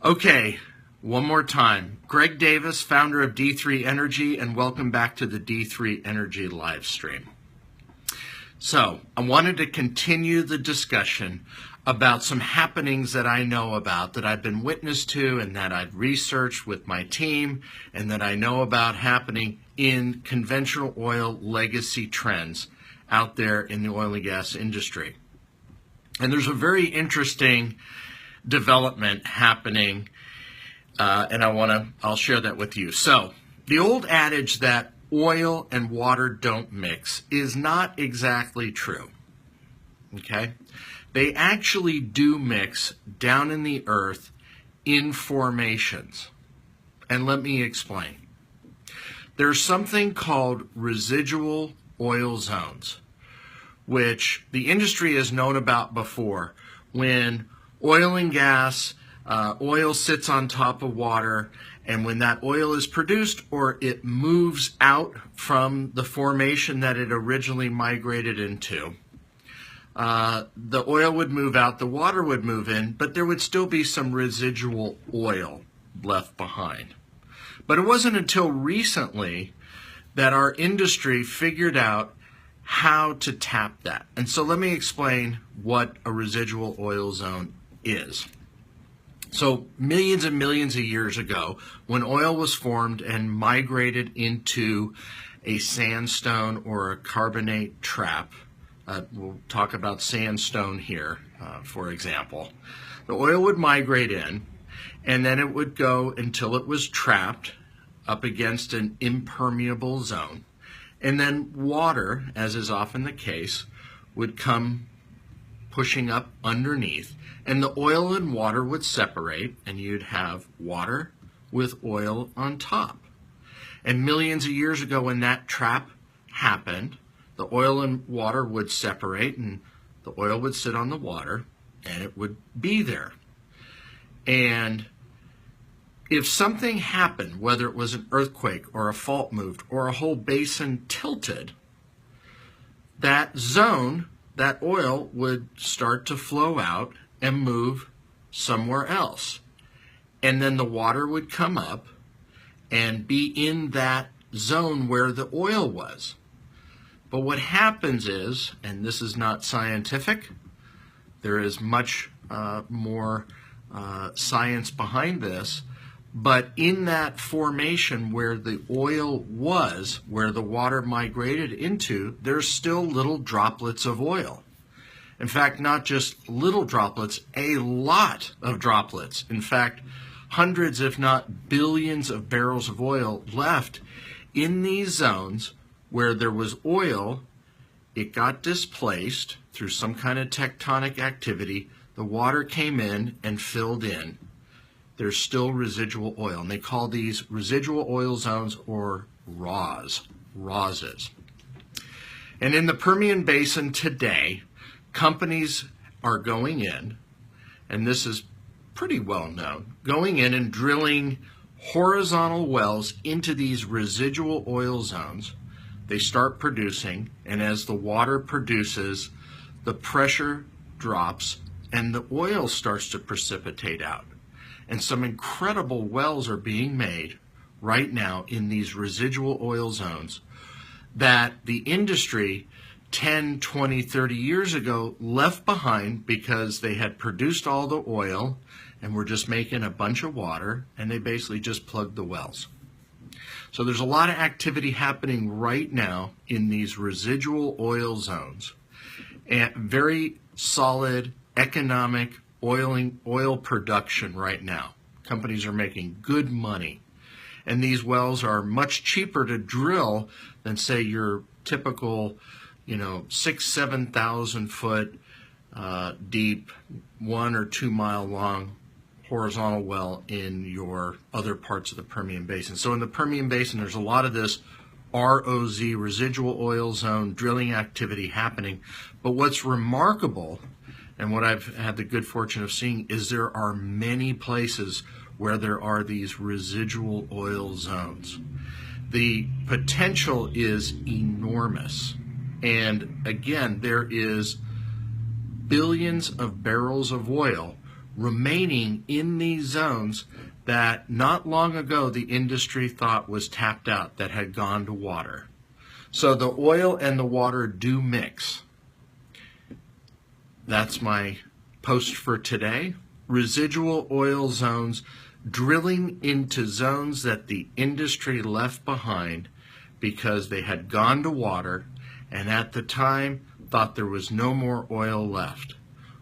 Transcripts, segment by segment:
Okay, one more time. Greg Davis, founder of D3 Energy, and welcome back to the D3 Energy live stream. So, I wanted to continue the discussion about some happenings that I know about, that I've been witness to and that I've researched with my team and that I know about happening in conventional oil legacy trends out there in the oil and gas industry. And there's a very interesting development happening, and I'll share that with you. So, the old adage that oil and water don't mix is not exactly true. Okay? They actually do mix down in the earth in formations. And let me explain. There's something called residual oil zones, which the industry has known about before. When oil and gas, oil sits on top of water, and when that oil is produced or it moves out from the formation that it originally migrated into, the oil would move out, the water would move in, but there would still be some residual oil left behind. But it wasn't until recently that our industry figured out how to tap that. And so let me explain what a residual oil zone is. So millions and millions of years ago, when oil was formed and migrated into a sandstone or a carbonate trap, we'll talk about sandstone here, for example, the oil would migrate in, and then it would go until it was trapped up against an impermeable zone. And then water, as is often the case, would come pushing up underneath, and the oil and water would separate, and you'd have water with oil on top. And millions of years ago, when that trap happened, the oil and water would separate, and the oil would sit on the water, and it would be there. And if something happened, whether it was an earthquake or a fault moved or a whole basin tilted, that zone, that oil would start to flow out and move somewhere else. And then the water would come up and be in that zone where the oil was. But what happens is, and this is not scientific, there is much more science behind this, but in that formation where the oil was, where the water migrated into, there's still little droplets of oil. In fact, not just little droplets, a lot of droplets. In fact, hundreds, if not billions of barrels of oil left in these zones where there was oil. It got displaced through some kind of tectonic activity. The water came in and filled in. There's still residual oil, and they call these residual oil zones, or ROZs. And in the Permian Basin today, companies are going in, and this is pretty well known, going in and drilling horizontal wells into these residual oil zones. They start producing, and as the water produces, the pressure drops and the oil starts to precipitate out. And some incredible wells are being made right now in these residual oil zones that the industry 10, 20, 30 years ago left behind because they had produced all the oil and were just making a bunch of water, and they basically just plugged the wells. So there's a lot of activity happening right now in these residual oil zones, and very solid economic oil production right now. Companies are making good money, and these wells are much cheaper to drill than, say, your typical 6,000-7,000 foot deep, 1 or 2 mile long horizontal well in your other parts of the Permian Basin. So in the Permian Basin, there's a lot of this ROZ, residual oil zone, drilling activity happening. But what's remarkable, and what I've had the good fortune of seeing, is there are many places where there are these residual oil zones. The potential is enormous. And again, there is billions of barrels of oil remaining in these zones that not long ago the industry thought was tapped out, that had gone to water. So the oil and the water do mix. That's my post for today. Residual oil zones, drilling into zones that the industry left behind because they had gone to water and at the time thought there was no more oil left.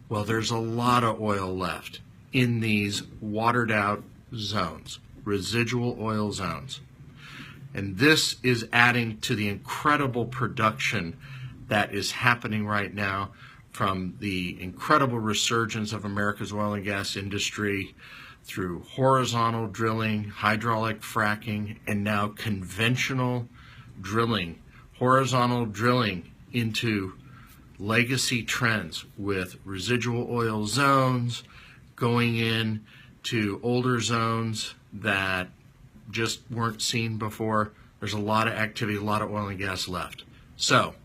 Well, there's a lot of oil left in these watered out zones, residual oil zones. And this is adding to the incredible production that is happening right now from the incredible resurgence of America's oil and gas industry through horizontal drilling, hydraulic fracking, and now conventional drilling, horizontal drilling into legacy trends with residual oil zones going in to older zones that just weren't seen before. There's a lot of activity, a lot of oil and gas left. So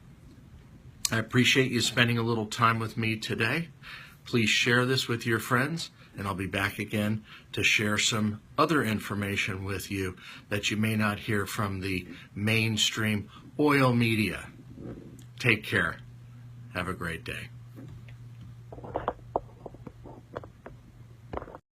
I appreciate you spending a little time with me today. Please share this with your friends, and I'll be back again to share some other information with you that you may not hear from the mainstream oil media. Take care. Have a great day.